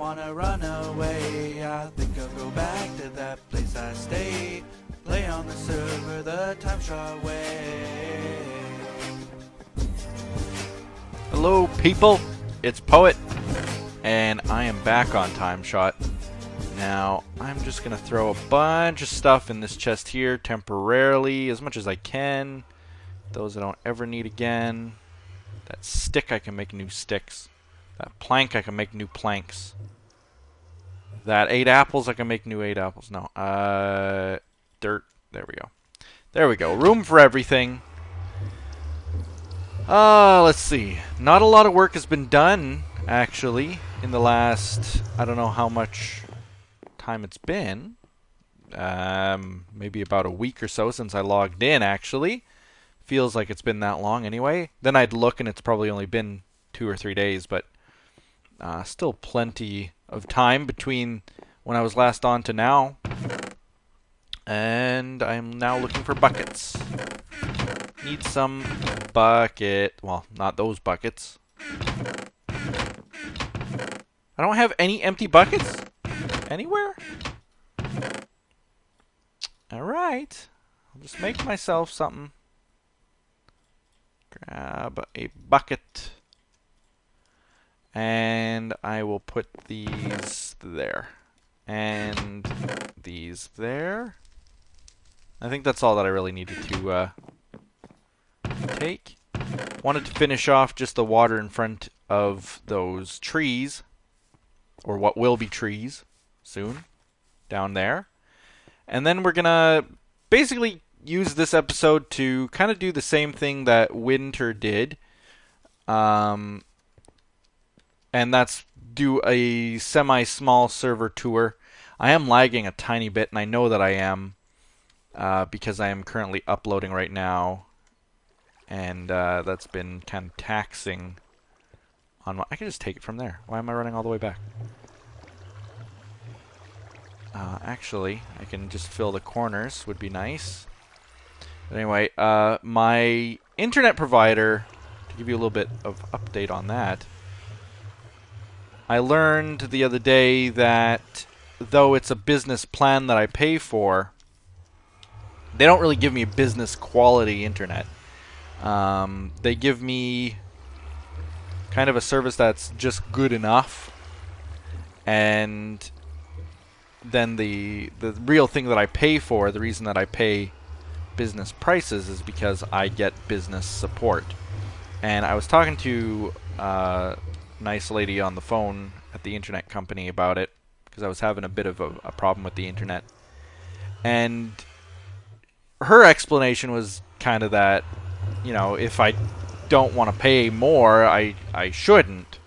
wanna run away. I think I'll go back to that place I stay. Play on the server the TimeShot way. Hello people, it's Poet, and I am back on TimeShot. Now, I'm just going to throw a bunch of stuff in this chest here temporarily, as much as I can. Those I don't ever need again. That stick, I can make new sticks. That plank, I can make new planks. That 8 apples, I can make new 8 apples. No, dirt. There we go. There we go. Room for everything. Let's see. Not a lot of work has been done, actually, in the last, I don't know how much time it's been. Maybe about a week or so since I logged in, actually. Feels like it's been that long anyway. Then I'd look and it's probably only been 2 or 3 days, but still plenty of time between when I was last on to now. And I'm now looking for buckets. Need some bucket. Well, not those buckets. I don't have any empty buckets anywhere. Alright. I'll just make myself something. Grab a bucket. And I will put these there. And these there. I think that's all that I really needed to take. Wanted to finish off just the water in front of those trees, or what will be trees soon, down there. And then we're gonna basically use this episode to kind of do the same thing that Wyntr did, and that's do a semi-small server tour. I am lagging a tiny bit, and I know that I am, because I am currently uploading right now. And that's been kind of taxing on my... I can just take it from there. Why am I running all the way back? Actually, I can just fill the corners. Would be nice. But anyway, my internet provider, to give you a little bit of update on that, I learned the other day that though it's a business plan that I pay for, they don't really give me business quality internet. They give me kind of a service that's just good enough, and then the real thing that I pay for, the reason that I pay business prices, is because I get business support. And I was talking to a nice lady on the phone at the internet company about it, because I was having a bit of a problem with the internet, and her explanation was kind of that, you know, if I don't want to pay more, I shouldn't.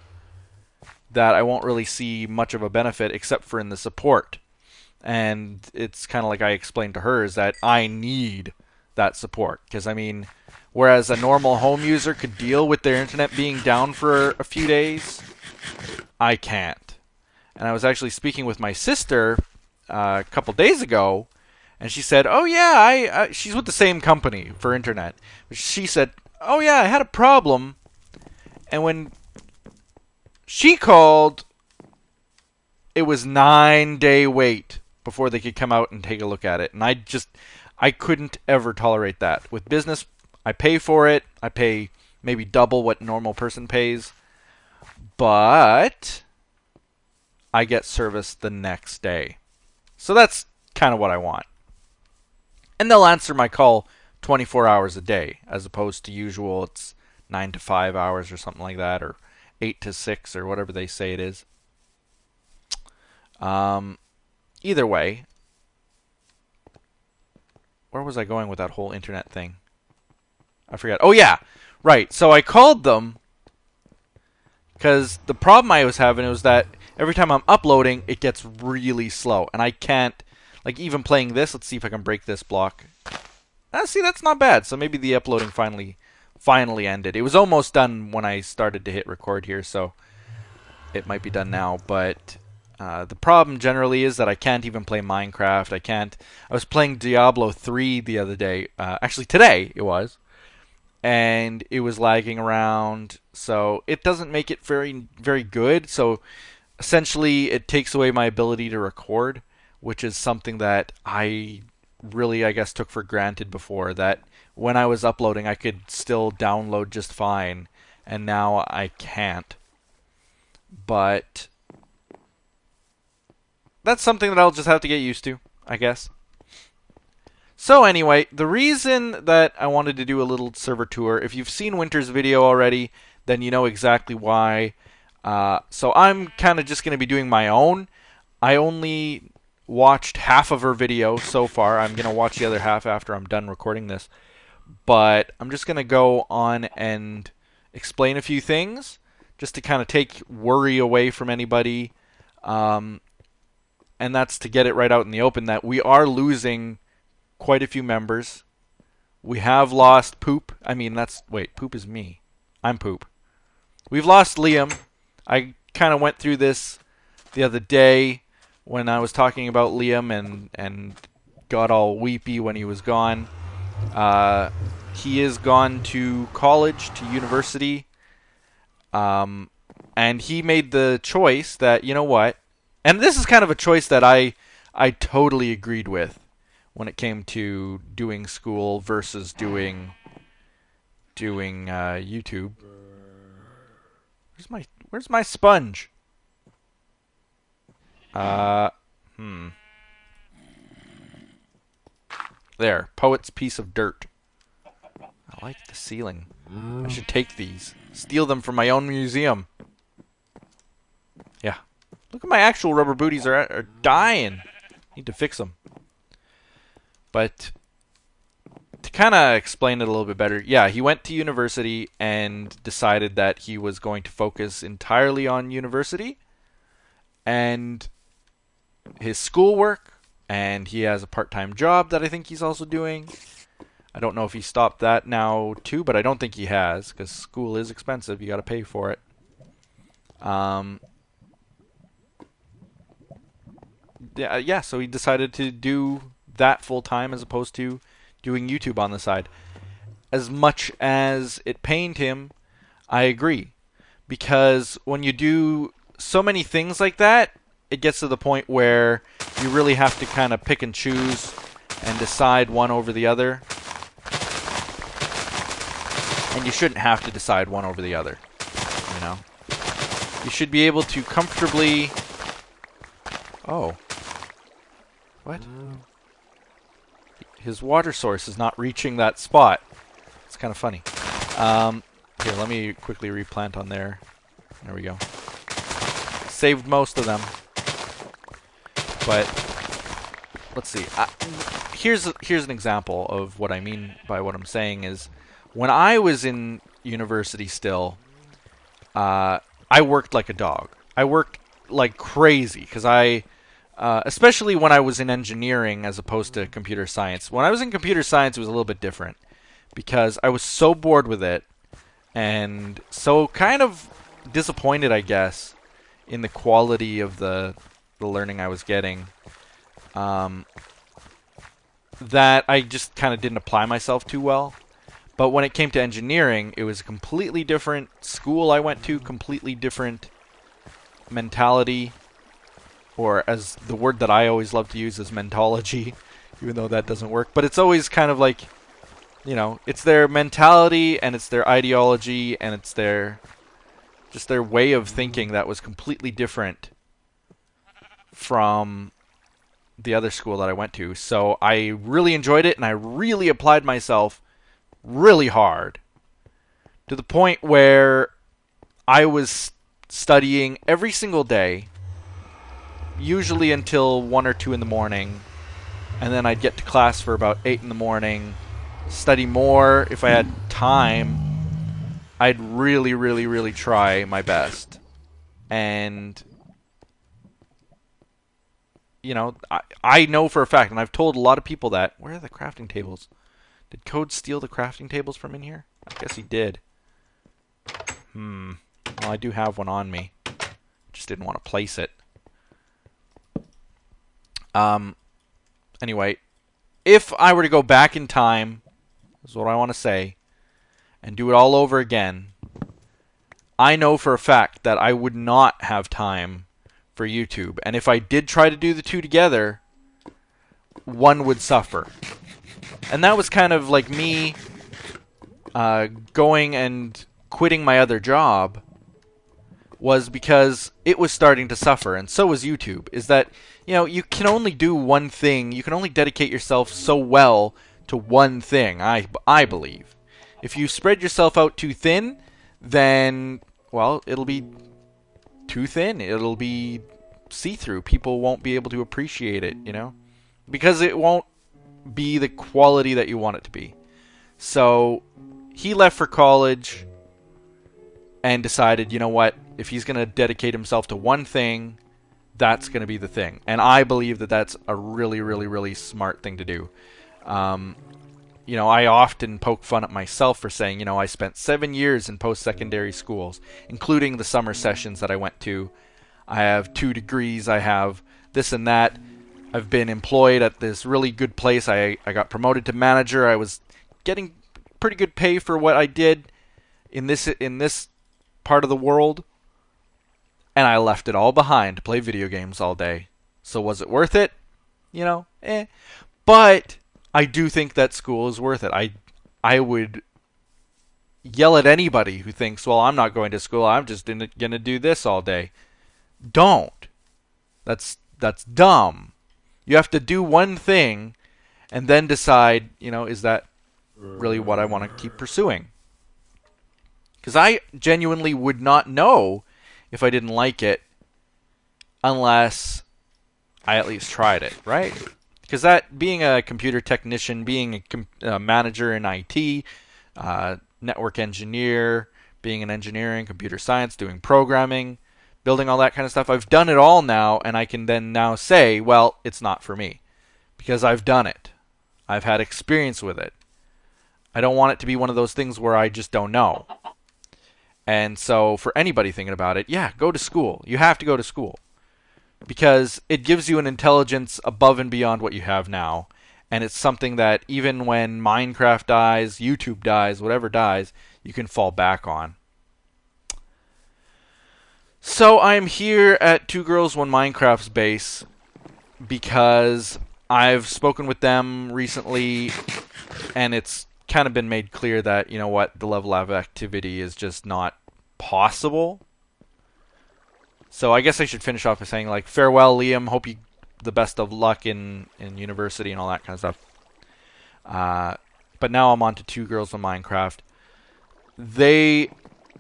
That I won't really see much of a benefit except for in the support. And it's kind of like I explained to her, is that I need that support. Because, I mean, whereas a normal home user could deal with their internet being down for a few days, I can't. And I was actually speaking with my sister a couple days ago, and she said, oh yeah, she's with the same company for internet. She said, oh yeah, I had a problem. And when she called, it was 9-day wait before they could come out and take a look at it. And I couldn't ever tolerate that. With business, I pay for it. I pay maybe double what a normal person pays. But I get service the next day. So that's kind of what I want. And they'll answer my call 24 hours a day, as opposed to usual it's 9 to 5 hours or something like that, or 8 to 6 or whatever they say it is. Either way, where was I going with that whole internet thing? I forgot. Oh yeah, right. So I called them because the problem I was having was that every time I'm uploading, it gets really slow, and I can't. Like, even playing this, let's see if I can break this block. See, that's not bad. So maybe the uploading finally ended. It was almost done when I started to hit record here, so it might be done now. But the problem generally is that I can't even play Minecraft. I was playing Diablo 3 the other day. Actually, today it was. And it was lagging around. So it doesn't make it very, very good. So essentially it takes away my ability to record, which is something that I really, I guess, took for granted before. That when I was uploading, I could still download just fine, and now I can't. But that's something that I'll just have to get used to, I guess. So anyway, the reason that I wanted to do a little server tour, if you've seen Wyntr's video already, then you know exactly why. So I'm kind of just going to be doing my own. I only watched half of her video so far. I'm going to watch the other half after I'm done recording this. But I'm just going to go on and explain a few things, just to kind of take worry away from anybody. And that's to get it right out in the open that we are losing quite a few members. We have lost Poop. I mean, wait, Poop is me. I'm Poop. We've lost Liam. I kind of went through this the other day when I was talking about Liam and got all weepy when he was gone. He is gone to college, to university. And he made the choice that, you know what? And this is kind of a choice that I totally agreed with when it came to doing school versus doing YouTube. Where's my sponge? There, poet's piece of dirt. I like the ceiling. I should take these, steal them from my own museum. Yeah, look at my actual rubber booties are dying. Need to fix them. But to kind of explain it a little bit better, yeah, he went to university and decided that he was going to focus entirely on university and his schoolwork, and he has a part-time job that I think he's also doing. I don't know if he stopped that now too, but I don't think he has, because school is expensive. You got to pay for it. Yeah, so he decided to do that full-time as opposed to doing YouTube on the side. As much as it pained him, I agree. Because when you do so many things like that, it gets to the point where you really have to kind of pick and choose and decide one over the other. And you shouldn't have to decide one over the other, you know? You should be able to comfortably... Oh. What? His water source is not reaching that spot. It's kind of funny. Here, let me quickly replant on there. There we go. Saved most of them. But let's see. Here's an example of what I mean by what I'm saying is when I was in university still, I worked like a dog. I worked like crazy because especially when I was in engineering as opposed to computer science. When I was in computer science, it was a little bit different because I was so bored with it and so kind of disappointed, I guess, in the quality of the learning I was getting, that I just kind of didn't apply myself too well. But when it came to engineering, it was a completely different school I went to, completely different mentality, or as the word that I always love to use is mentology, even though that doesn't work. But it's always kind of like, you know, it's their mentality and it's their ideology and it's just their way of thinking that was completely different from the other school that I went to. So I really enjoyed it and I really applied myself really hard to the point where I was studying every single day, usually until 1 or 2 in the morning, and then I'd get to class for about 8 in the morning, study more if I had time. I'd really, really, really try my best. And you know, I know for a fact, and I've told a lot of people that. Where are the crafting tables? Did Code steal the crafting tables from in here? I guess he did. Well, I do have one on me. Just didn't want to place it. Anyway, if I were to go back in time, is what I want to say, and do it all over again, I know for a fact that I would not have time for YouTube. And if I did try to do the two together, one would suffer. And that was kind of like me going and quitting my other job, was because it was starting to suffer, and so was YouTube. Is that, you know, you can only do one thing. You can only dedicate yourself so well to one thing, I believe. If you spread yourself out too thin, then, well, it'll be too thin. It'll be see-through. People won't be able to appreciate it, you know? Because it won't be the quality that you want it to be. So, he left for college and decided, you know what, if he's going to dedicate himself to one thing, that's going to be the thing. And I believe that that's a really, really, really smart thing to do. You know, I often poke fun at myself for saying, you know, I spent 7 years in post-secondary schools, including the summer sessions that I went to. I have 2 degrees, I have this and that. I've been employed at this really good place. I got promoted to manager. I was getting pretty good pay for what I did in this part of the world, and I left it all behind to play video games all day. So was it worth it? You know, But I do think that school is worth it. I would yell at anybody who thinks, well, I'm not going to school, I'm just going to do this all day. Don't. That's dumb. You have to do one thing and then decide, you know, is that really what I want to keep pursuing? Because I genuinely would not know if I didn't like it unless I at least tried it, right? Because that, being a computer technician, being a manager in IT, network engineer, being an engineer in computer science, doing programming, building all that kind of stuff, I've done it all now, and I can then now say, well, it's not for me. Because I've done it. I've had experience with it. I don't want it to be one of those things where I just don't know. And so for anybody thinking about it, yeah, go to school. You have to go to school. Because it gives you an intelligence above and beyond what you have now. And it's something that even when Minecraft dies, YouTube dies, whatever dies, you can fall back on. So I'm here at Two Girls One Minecraft's base because I've spoken with them recently, and it's kind of been made clear that, you know what, the level of activity is just not possible. So I guess I should finish off by saying, like, farewell, Liam. Hope you the best of luck in university and all that kind of stuff. But now I'm on to Two Girls One Minecraft. They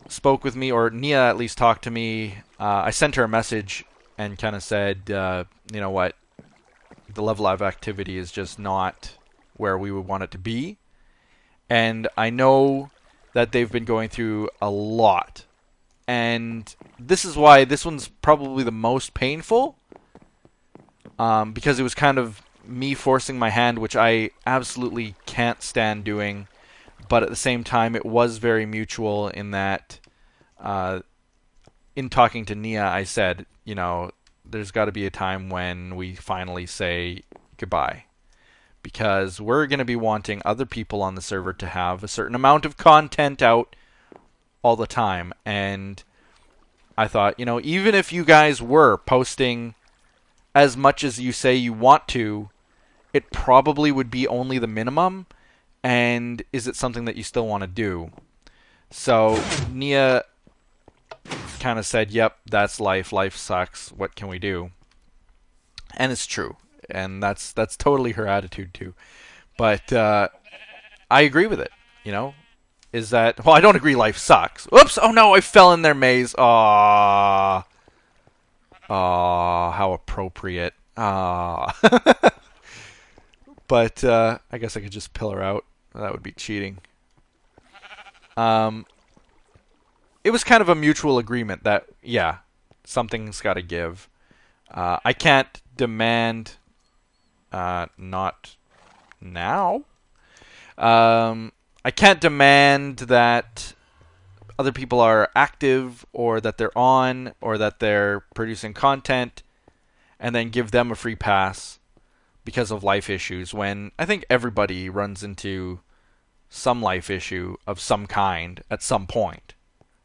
spoke with me, or Nia at least talked to me. I sent her a message and kind of said, you know what, the level of activity is just not where we would want it to be. And I know that they've been going through a lot. And this is why this one's probably the most painful. Because it was kind of me forcing my hand, which I absolutely can't stand doing. But at the same time, it was very mutual in that, in talking to Nia, I said, you know, there's got to be a time when we finally say goodbye. Because we're going to be wanting other people on the server to have a certain amount of content out all the time. And I thought, you know, even if you guys were posting as much as you say you want to, it probably would be only the minimum. And is it something that you still want to do? So Nia kind of said, yep, that's life. Life sucks. What can we do? And it's true. And that's totally her attitude too. But I agree with it, you know? Is that... Well, I don't agree life sucks. Oops! Oh no, I fell in their maze. Aww. Aww, how appropriate. Aww. But I guess I could just pill her out. That would be cheating. It was kind of a mutual agreement that, yeah, something's got to give. I can't demand... not now. I can't demand that other people are active, or that they're on, or that they're producing content, and then give them a free pass because of life issues, when I think everybody runs into some life issue of some kind at some point.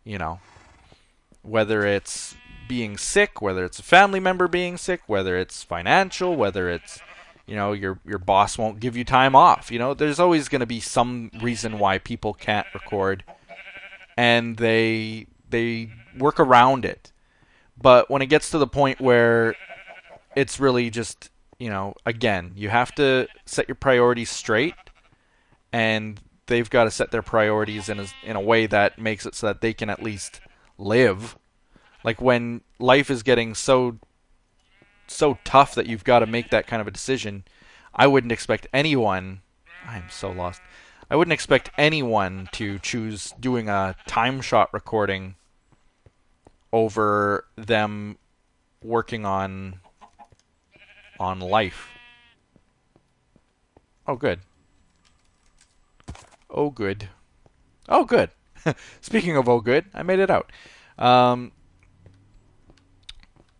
You know, whether it's being sick, whether it's a family member being sick, whether it's financial, whether it's, your boss won't give you time off. There's always going to be some reason why people can't record, and they work around it. But when it gets to the point where it's really just, again, you have to set your priorities straight, and they've got to set their priorities in a way that makes it so that they can at least live. Like when life is getting so tough that you've got to make that kind of a decision, I wouldn't expect anyone. I'm so lost. I wouldn't expect anyone to choose doing a TimeShot recording over them working on life. Oh, good. Oh, good. Oh, good. Speaking of oh, good, I made it out.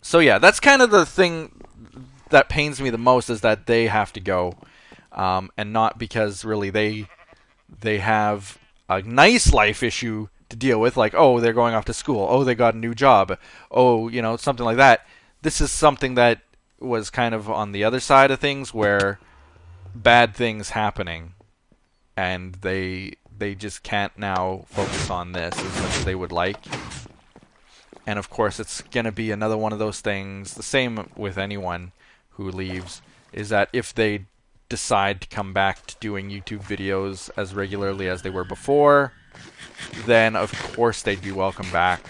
So yeah, that's kind of the thing that pains me the most, is that they have to go, and not because really they have a nice life issue to deal with, like, oh, they're going off to school, oh, they got a new job, oh, something like that. This is something that was kind of on the other side of things, where bad things happening, and they just can't now focus on this as much as they would like. And of course, it's going to be another one of those things, the same with anyone who leaves, is that if they decide to come back to doing YouTube videos as regularly as they were before, then of course they'd be welcome back.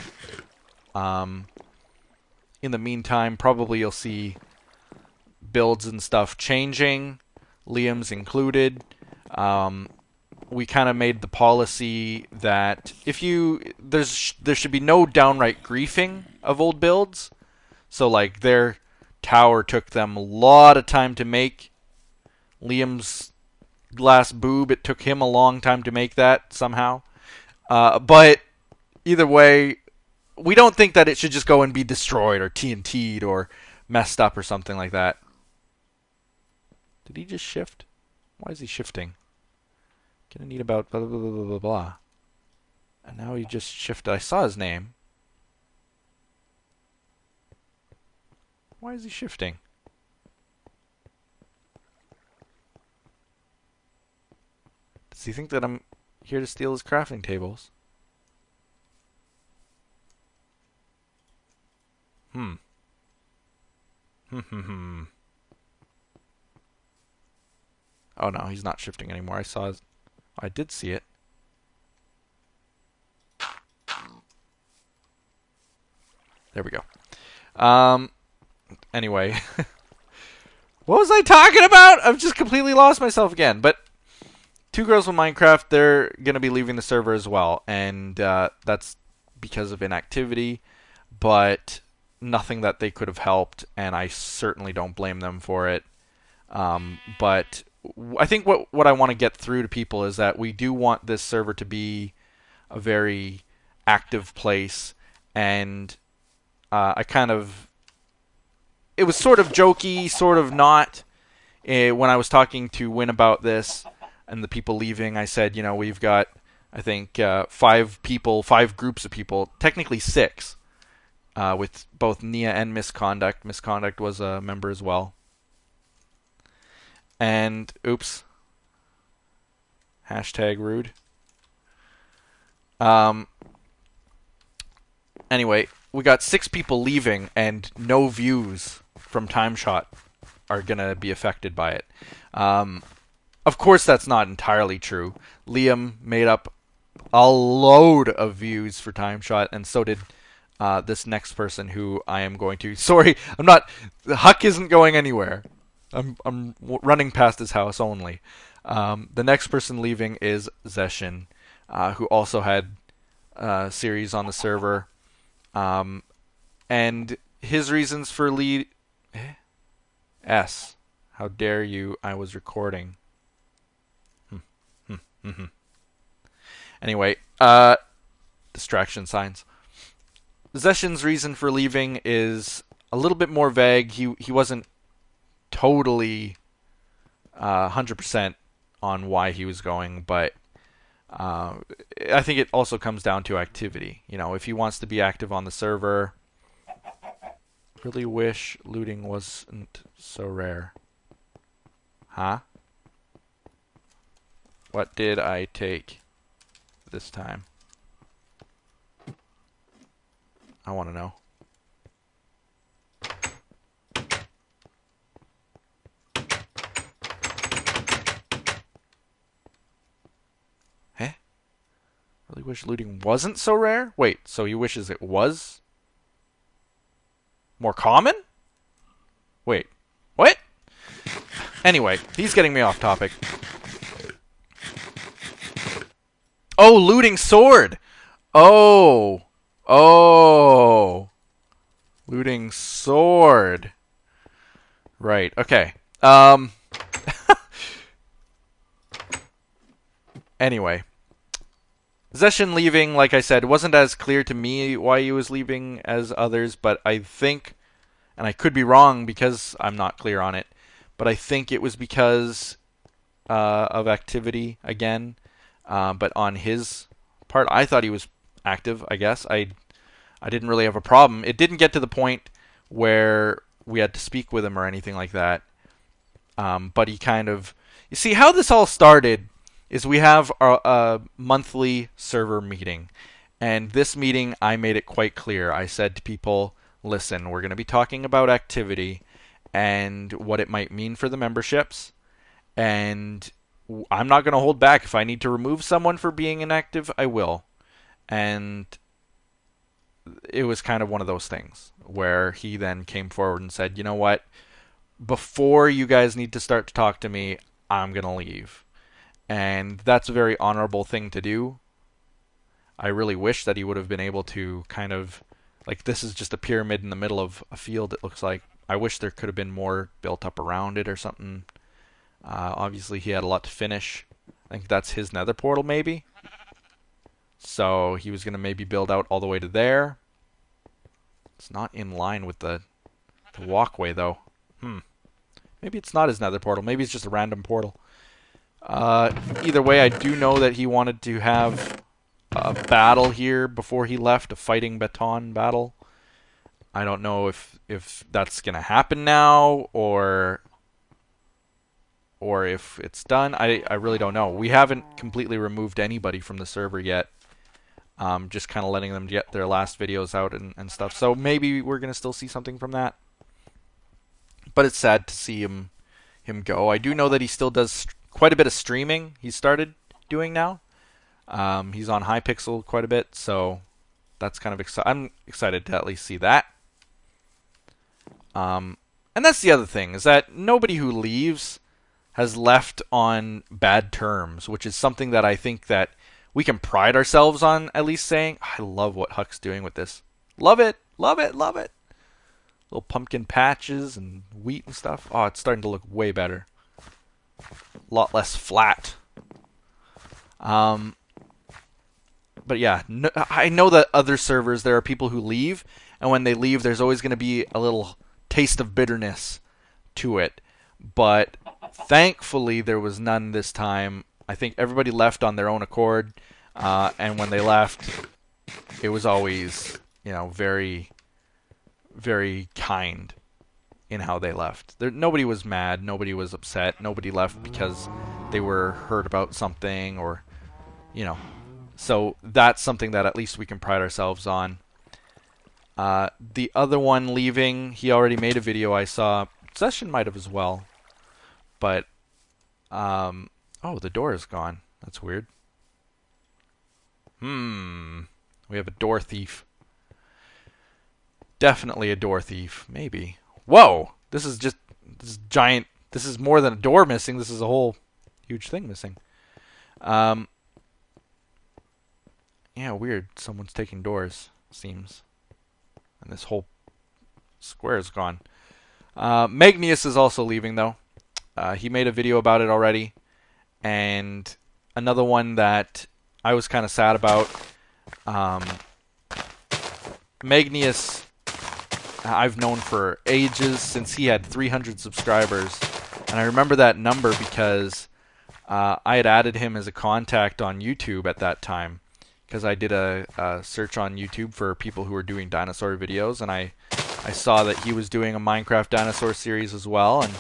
In the meantime, probably you'll see builds and stuff changing, Liam's included. We kind of made the policy that there should be no downright griefing of old builds. So like their tower took them a lot of time to make. Liam's glass boob, it took him a long time to make that somehow. But either way, we don't think that it should just go and be destroyed or TNT'd or messed up or something like that. Did he just shift? Why is he shifting? Gonna need about blah, blah, blah, blah, blah, blah. And now he just shifted. I saw his name. Why is he shifting? Does he think that I'm here to steal his crafting tables? Oh no, he's not shifting anymore. I did see it. There we go. Anyway. What was I talking about? I've just completely lost myself again. But Two Girls with Minecraft, they're going to be leaving the server as well. And that's because of inactivity. But nothing that they could have helped. And I certainly don't blame them for it. But I think what I want to get through to people is that we do want this server to be a very active place, and it was sort of jokey, sort of not. When I was talking to Win about this and the people leaving, I said, we've got, I think, 5 groups of people, technically 6, with both Nia and Misconduct. Misconduct was a member as well. And, oops. Hashtag rude. Anyway, we got 6 people leaving, and no views from TimeShot are going to be affected by it. Of course, that's not entirely true. Liam made up a load of views for TimeShot, and so did this next person who I am going to... Sorry, I'm not... Huck isn't going anywhere. I'm running past his house only. The next person leaving is Zeshin, who also had a series on the server. And his reasons for S. How dare you? I was recording. Anyway, distraction signs. Zeshin's reason for leaving is a little bit more vague. He wasn't totally 100% on why he was going, but I think it also comes down to activity. If he wants to be active on the server, Really wish looting wasn't so rare. Huh? What did I take this time? I want to know. Really wish looting wasn't so rare? Wait, so he wishes it was more common? Wait, what? Anyway, he's getting me off topic. Oh, looting sword! Oh! Oh! Looting sword. Right, okay. Anyway. Zeshin leaving, like I said, wasn't as clear to me why he was leaving as others, but I think, and I could be wrong because I'm not clear on it, but I think it was because of activity again. But on his part, I thought he was active, I guess. I didn't really have a problem. It didn't get to the point where we had to speak with him or anything like that. But he kind of... You see, how this all started is we have a monthly server meeting. And this meeting, I made it quite clear. I said to people, listen, we're going to be talking about activity and what it might mean for the memberships. And I'm not going to hold back. If I need to remove someone for being inactive, I will. And it was kind of one of those things where he then came forward and said, you know what? Before you guys need to start to talk to me, I'm going to leave. And that's a very honorable thing to do. I really wish that he would have been able to kind of, like, this is just a pyramid in the middle of a field, it looks like. I wish there could have been more built up around it or something. Obviously, he had a lot to finish. I think that's his nether portal, maybe. So he was going to maybe build out all the way to there. It's not in line with the walkway, though. Maybe it's not his nether portal. Maybe it's just a random portal. Either way, I do know that he wanted to have a battle here before he left, a fighting baton battle. I don't know if that's going to happen now or if it's done. I really don't know. We haven't completely removed anybody from the server yet. Just kind of letting them get their last videos out and stuff. So maybe we're going to still see something from that. But it's sad to see him go. I do know that he still does quite a bit of streaming. He started doing now. He's on Hypixel quite a bit, so that's kind of I'm excited to at least see that. And that's the other thing, is that nobody who leaves has left on bad terms, which is something that I think that we can pride ourselves on, at least saying, I love what Huck's doing with this. Love it, love it, love it. Little pumpkin patches and wheat and stuff. Oh, it's starting to look way better. A lot less flat. But yeah, no, I know that other servers, there are people who leave, and when they leave, there's always going to be a little taste of bitterness to it. But thankfully, there was none this time. I think everybody left on their own accord, and when they left, it was always, very, very kind in how they left. Nobody was mad, nobody was upset, nobody left because they were hurt about something or, So that's something that at least we can pride ourselves on. The other one leaving, he already made a video I saw. Session might have as well. But, oh, the door is gone. That's weird. We have a door thief. Definitely a door thief. Maybe. Whoa! This is giant. This is more than a door missing. This is a whole huge thing missing. Yeah, weird. Someone's taking doors, seems. And this whole square is gone. Magnius is also leaving, though. He made a video about it already. And another one that I was kind of sad about. Magnius, I've known for ages, since he had 300 subscribers. And I remember that number because I had added him as a contact on YouTube at that time. Because I did a search on YouTube for people who were doing dinosaur videos, and I I saw that he was doing a Minecraft dinosaur series as well, and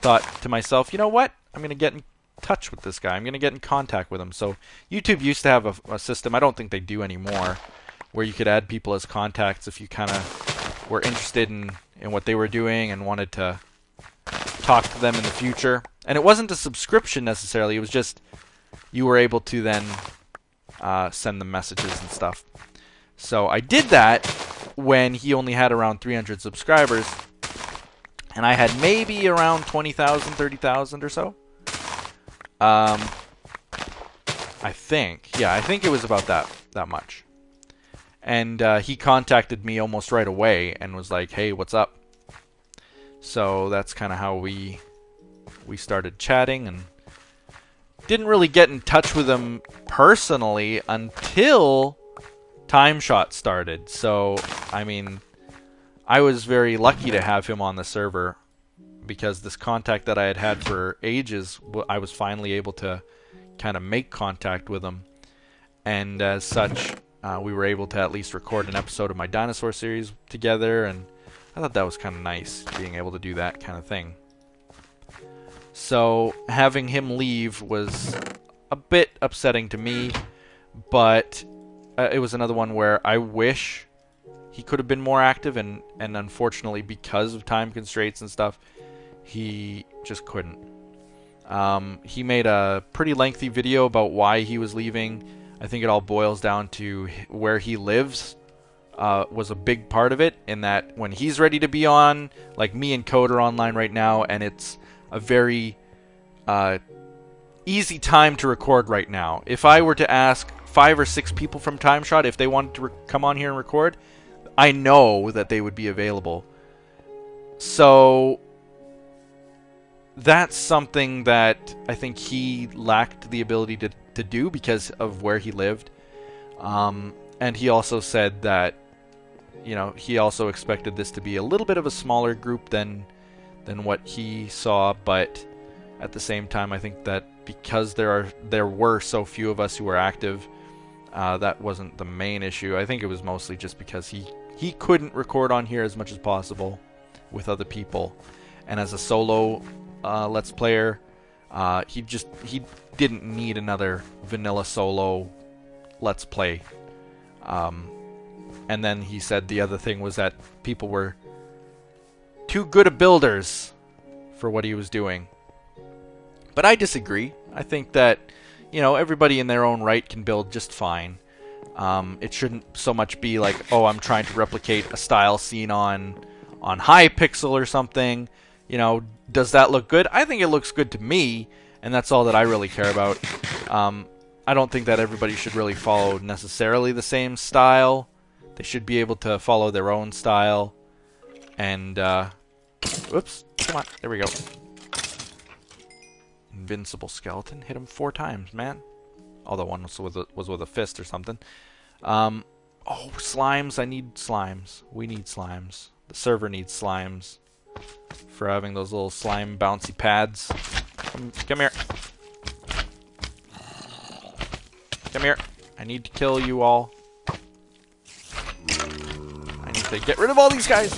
thought to myself, you know what? I'm going to get in touch with this guy. I'm going to get in contact with him. So YouTube used to have a system, I don't think they do anymore, where you could add people as contacts if you kind of were interested in what they were doing and wanted to talk to them in the future. And it wasn't a subscription necessarily, it was just you were able to then send them messages and stuff. So I did that when he only had around 300 subscribers, and I had maybe around 20,000, 30,000 or so. I think it was about that much. And he contacted me almost right away and was like, "Hey, what's up?" So that's kind of how we started chatting, and didn't really get in touch with him personally until TimeShot started. So, I mean, I was very lucky to have him on the server, because this contact that I had had for ages, I was finally able to kind of make contact with him. And as such, we were able to at least record an episode of my dinosaur series together, and I thought that was kind of nice, being able to do that kind of thing. So having him leave was a bit upsetting to me, but it was another one where I wish he could have been more active, and unfortunately, because of time constraints and stuff, he just couldn't. He made a pretty lengthy video about why he was leaving. I think it all boils down to where he lives was a big part of it, in that when he's ready to be on, like me and Code are online right now, and it's a very easy time to record right now. If I were to ask 5 or 6 people from TimeShot if they wanted to come on here and record, I know that they would be available. So that's something that I think he lacked the ability to do because of where he lived. And he also said that, you know, he also expected this to be a little bit of a smaller group than what he saw, but at the same time, I think that because there were so few of us who were active, that wasn't the main issue. I think it was mostly just because he couldn't record on here as much as possible with other people, and as a solo Let's Player, he didn't need another vanilla solo Let's Play. And then he said the other thing was that people were too good of builders for what he was doing. But I disagree. I think that, you know, everybody in their own right can build just fine. It shouldn't so much be like, oh, I'm trying to replicate a style seen on Hypixel or something. You know, does that look good? I think it looks good to me, and that's all that I really care about. I don't think that everybody should really follow necessarily the same style. They should be able to follow their own style. And, whoops, come on, there we go. Invincible skeleton, hit him 4 times, man. Although one was with a fist or something. Oh, slimes, I need slimes. We need slimes. The server needs slimes for having those little slime bouncy pads. Come here. Come here. I need to kill you all. I need to get rid of all these guys.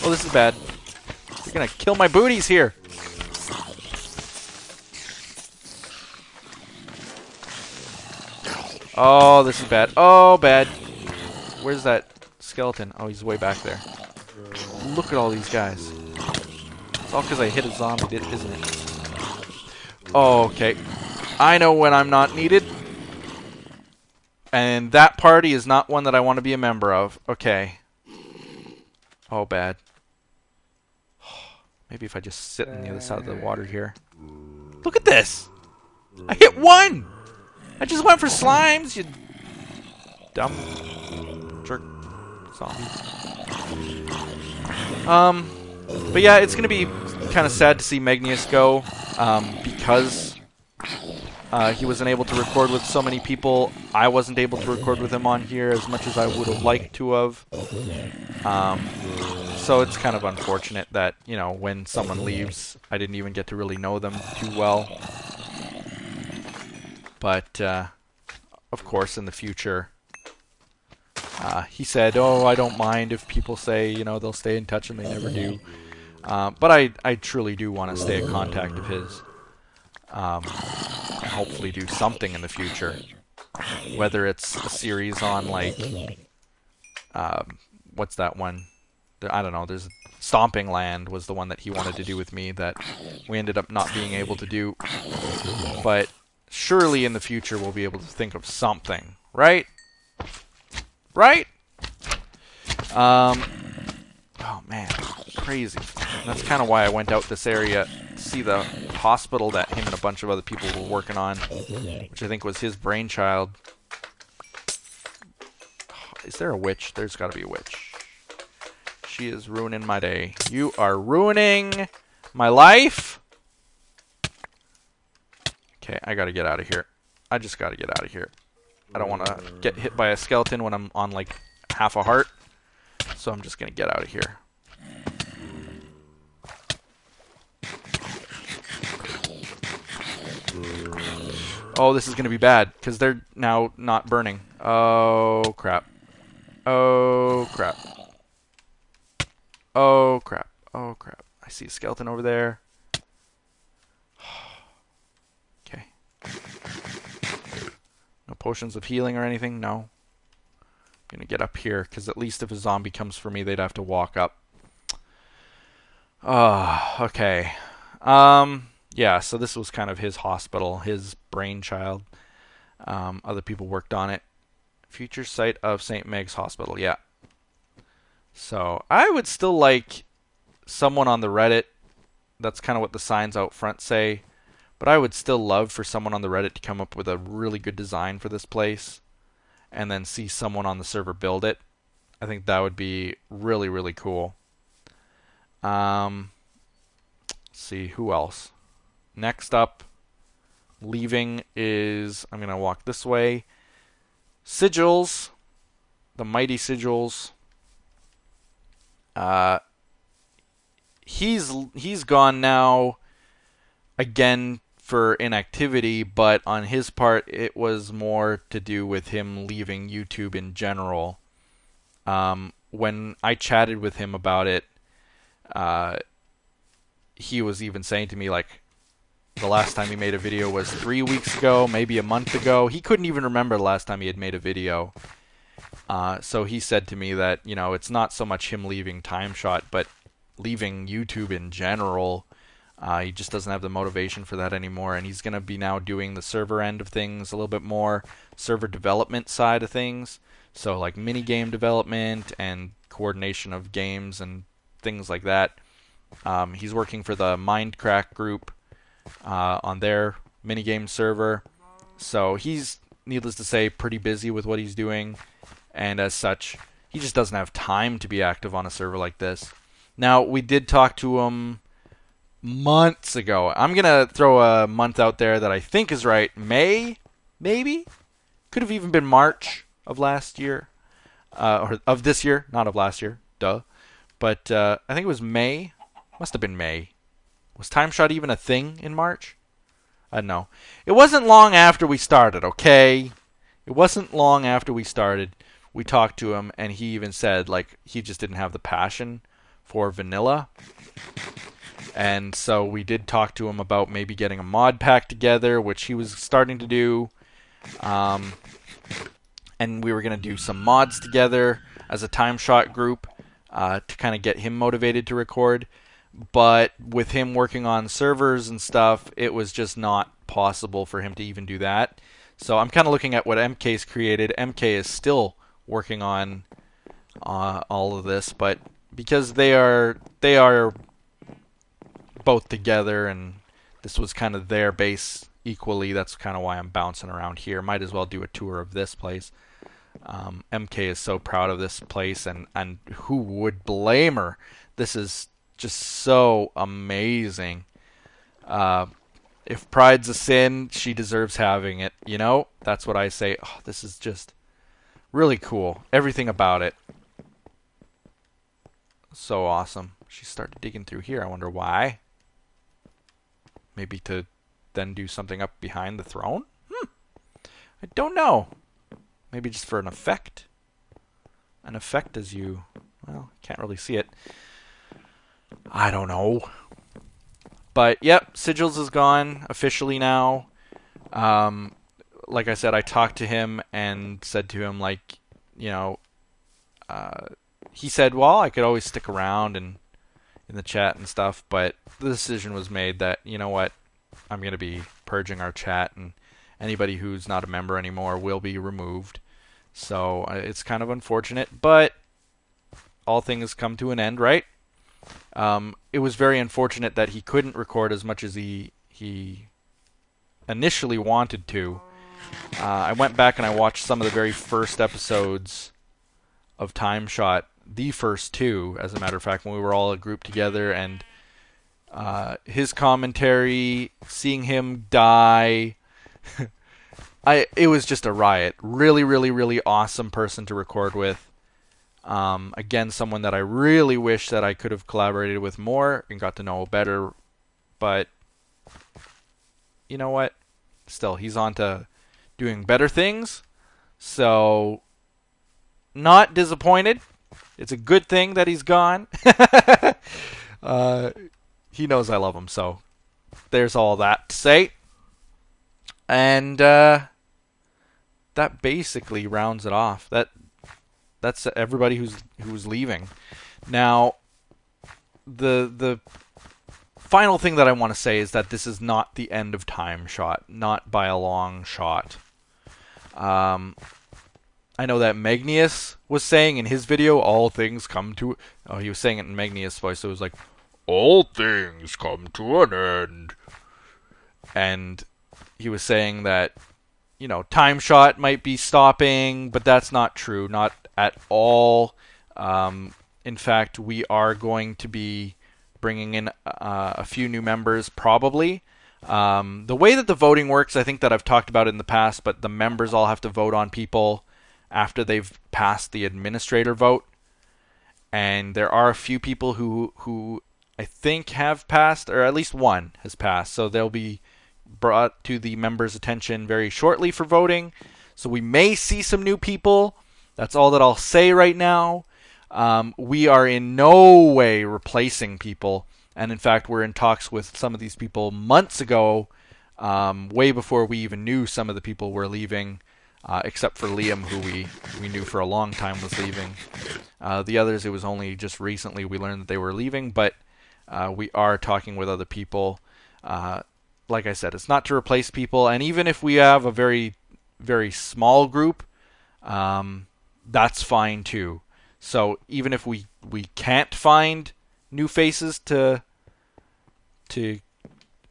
Oh, this is bad. You're gonna kill my booties here. Oh, this is bad. Oh, bad. Where's that skeleton? Oh, he's way back there. Look at all these guys. It's all because I hit a zombie, isn't it? Oh, okay. I know when I'm not needed. And that party is not one that I want to be a member of. Okay. Oh, bad. Maybe if I just sit on the other side of the water here. Look at this! I hit 1! I just went for slimes, you dumb jerk zombies. But yeah, it's gonna be kind of sad to see Magnius go, because he wasn't able to record with so many people. I wasn't able to record with him on here as much as I would have liked to have. So it's kind of unfortunate that, you know, when someone leaves, I didn't even get to really know them too well. But, of course, in the future, He said, "Oh, I don't mind if people say, you know, they'll stay in touch and they never do." But I truly do want to stay in contact of his. And hopefully do something in the future. Whether it's a series on, like, what's that one? I don't know. There's Stomping Land was the one that he wanted to do with me that we ended up not being able to do. But surely in the future we'll be able to think of something, right? Right? Oh man, crazy. And that's kind of why I went out this area to see the hospital that him and a bunch of other people were working on, which I think was his brainchild. Is there a witch? There's got to be a witch. She is ruining my day. You are ruining my life. Okay, I got to get out of here. I just got to get out of here. I don't want to get hit by a skeleton when I'm on like half a heart. So I'm just going to get out of here. Oh, this is going to be bad because they're now not burning. Oh, crap. Oh, crap. Oh, crap. Oh, crap. I see a skeleton over there. Okay. No potions of healing or anything? No. I'm going to get up here because at least if a zombie comes for me, they'd have to walk up. Okay. Yeah, so this was kind of his hospital, his brainchild. Other people worked on it. Future site of St. Meg's Hospital, yeah. So, I would still like someone on the Reddit. That's kind of what the signs out front say. But I would still love for someone on the Reddit to come up with a really good design for this place. And then see someone on the server build it. I think that would be really, really cool. Let's see, who else? Next up, leaving is, I'm going to walk this way. Sigils, the mighty Sigils. He's gone now again for inactivity, but on his part, it was more to do with him leaving YouTube in general. When I chatted with him about it, he was even saying to me, like, the last time he made a video was 3 weeks ago, maybe a month ago. He couldn't even remember the last time he had made a video. So he said to me that, you know, it's not so much him leaving TimeShot, but leaving YouTube in general. He just doesn't have the motivation for that anymore, and he's going to be now doing the server end of things a little bit more, server development side of things. So like mini-game development and coordination of games and things like that. He's working for the Mindcrack group on their minigame server. So he's, needless to say, pretty busy with what he's doing. And as such, he just doesn't have time to be active on a server like this. Now, we did talk to him months ago. I'm going to throw a month out there that I think is right. May? Maybe? Could have even been March of last year. Or of this year, not of last year. Duh. But I think it was May. Must have been May. Was TimeShot even a thing in March? I don't know. It wasn't long after we started, okay? It wasn't long after we started. We talked to him, and he even said, like, he just didn't have the passion for vanilla. And so we did talk to him about maybe getting a mod pack together, which he was starting to do. And we were going to do some mods together as a TimeShot group to kind of get him motivated to record. But with him working on servers and stuff, it was just not possible for him to even do that. So I'm kind of looking at what MK's created. MK is still working on all of this, but because they are both together, and this was kind of their base equally, that's kind of why I'm bouncing around here. Might as well do a tour of this place. MK is so proud of this place, and who would blame her? This is just so amazing. If pride's a sin, she deserves having it. You know, that's what I say. Oh, this is just really cool. Everything about it. So awesome. She started digging through here. I wonder why. Maybe to then do something up behind the throne? I don't know. Maybe just for an effect. an effect as you... Well, can't really see it. I don't know. But, yep, Sigils is gone officially now. Like I said, I talked to him and said to him, like, you know... he said, well, I could always stick around and in the chat and stuff, but the decision was made that, you know what, I'm going to be purging our chat, and anybody who's not a member anymore will be removed. So it's kind of unfortunate, but all things come to an end, right? It was very unfortunate that he couldn't record as much as he initially wanted to. I went back and I watched some of the very first episodes of TimeShot, the first two, as a matter of fact, when we were all a group together, and his commentary, seeing him die, it was just a riot. Really, really, really awesome person to record with. Again, someone that I really wish that I could have collaborated with more and got to know better, but you know what? Still, he's on to doing better things, so not disappointed. It's a good thing that he's gone. He knows I love him, so there's all that to say. And that basically rounds it off. That's everybody who's leaving. Now, the final thing that I want to say is that this is not the end of TimeShot, not by a long shot. I know that Magnius was saying in his video, all things come to... Oh, he was saying it in Magnius' voice, so it was like, all things come to an end. And he was saying that, you know, TimeShot might be stopping, but that's not true, not at all. In fact, we are going to be bringing in a few new members, probably. The way that the voting works, I think that I've talked about it in the past, but the members all have to vote on people after they've passed the administrator vote. And there are a few people who I think have passed, or at least one has passed. So they'll be brought to the members' attention very shortly for voting. So we may see some new people. That's all that I'll say right now. We are in no way replacing people. And in fact, we're in talks with some of these people months ago, way before we even knew some of the people were leaving. Except for Liam, who we knew for a long time was leaving. The others, it was only just recently we learned that they were leaving, but we are talking with other people. Like I said, it's not to replace people, and even if we have a very, very small group, that's fine too. So even if we can't find new faces to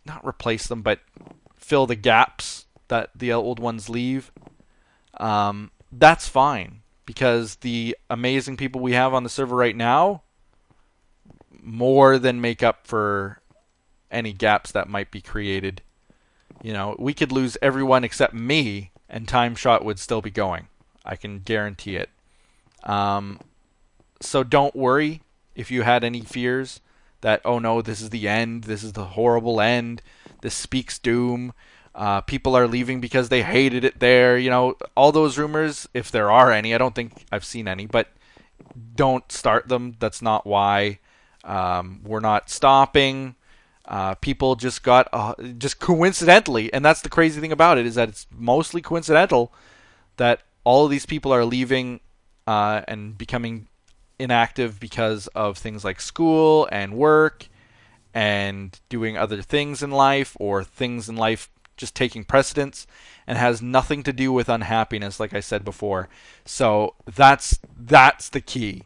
not replace them, but fill the gaps that the old ones leave, that's fine, because the amazing people we have on the server right now more than make up for any gaps that might be created. You know, we could lose everyone except me, and TimeShot would still be going. I can guarantee it. So don't worry if you had any fears that, oh no, this is the end, this is the horrible end, this speaks doom. People are leaving because they hated it there. You know, all those rumors, if there are any, I don't think I've seen any, but don't start them. That's not why. We're not stopping. People just got, just coincidentally, and that's the crazy thing about it, is that it's mostly coincidental that all of these people are leaving and becoming inactive because of things like school and work and doing other things in life, or things in life just taking precedence, and has nothing to do with unhappiness, like I said before. So that's the key.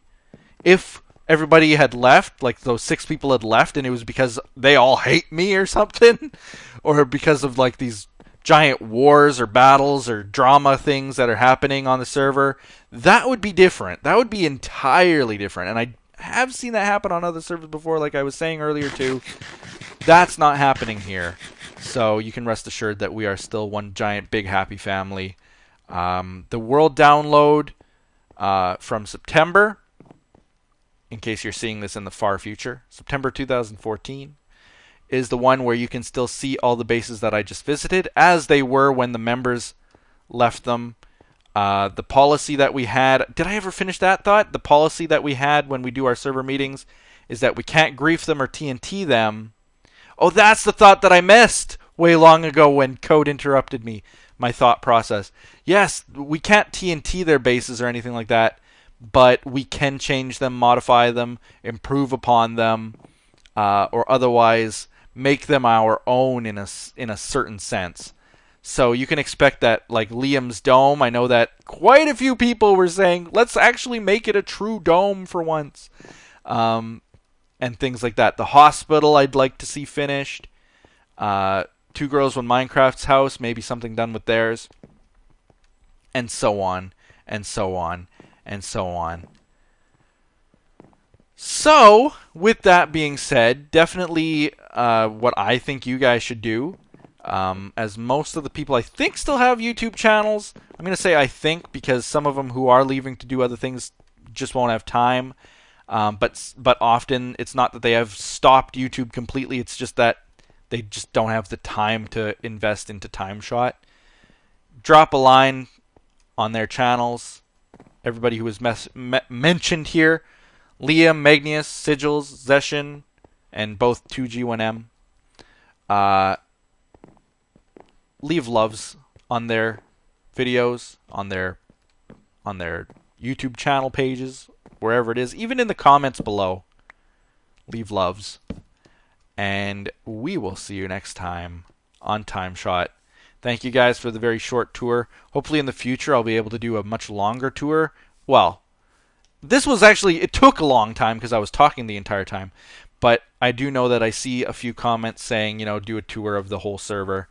If everybody had left, like those 6 people had left, and it was because they all hate me or something, or because of like these giant wars or battles or drama things that are happening on the server, that would be different. That would be entirely different. And I have seen that happen on other servers before, like I was saying earlier too. That's not happening here. So you can rest assured that we are still one giant big happy family. The world download from September, in case you're seeing this in the far future, September 2014, is the one where you can still see all the bases that I just visited as they were when the members left them. The policy that we had... Did I ever finish that thought? The policy that we had when we do our server meetings is that we can't grief them or TNT them. Oh, that's the thought that I missed way long ago when code interrupted me, my thought process. Yes, we can't TNT their bases or anything like that, but we can change them, modify them, improve upon them, or otherwise make them our own in a certain sense. So you can expect that, like Liam's dome, I know that quite a few people were saying, let's actually make it a true dome for once. And things like that. The hospital I'd like to see finished. Two Girls One Minecraft's house, maybe something done with theirs. And so on, and so on, and so on. So, with that being said, definitely what I think you guys should do, as most of the people I think still have YouTube channels. I'm going to say I think because some of them who are leaving to do other things just won't have time. But often it's not that they have stopped YouTube completely. It's just that they just don't have the time to invest into TimeShot. Drop a line on their channels. Everybody who was mentioned here. Liam, Magnius, Sigils, Zeshin, and both 2G1M. Leave loves on their videos, on their YouTube channel pages, wherever it is, even in the comments below. Leave loves. And we will see you next time on TimeShot. Thank you guys for the very short tour. Hopefully in the future I'll be able to do a much longer tour. Well, this was actually, it took a long time because I was talking the entire time. But I do know that I see a few comments saying, you know, do a tour of the whole server.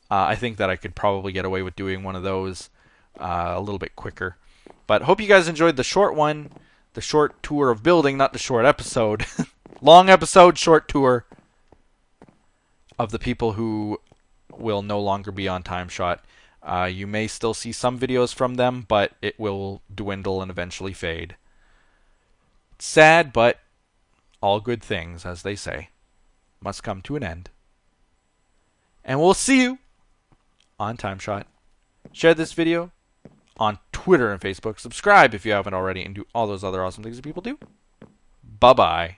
I think that I could probably get away with doing one of those a little bit quicker. But hope you guys enjoyed the short one. The short tour of building, not the short episode. Long episode, short tour of the people who will no longer be on TimeShot. You may still see some videos from them, but it will dwindle and eventually fade. Sad, but all good things, as they say, must come to an end. And we'll see you on TimeShot. Share this video on Twitter and Facebook. Subscribe if you haven't already, and do all those other awesome things that people do. Bye-bye.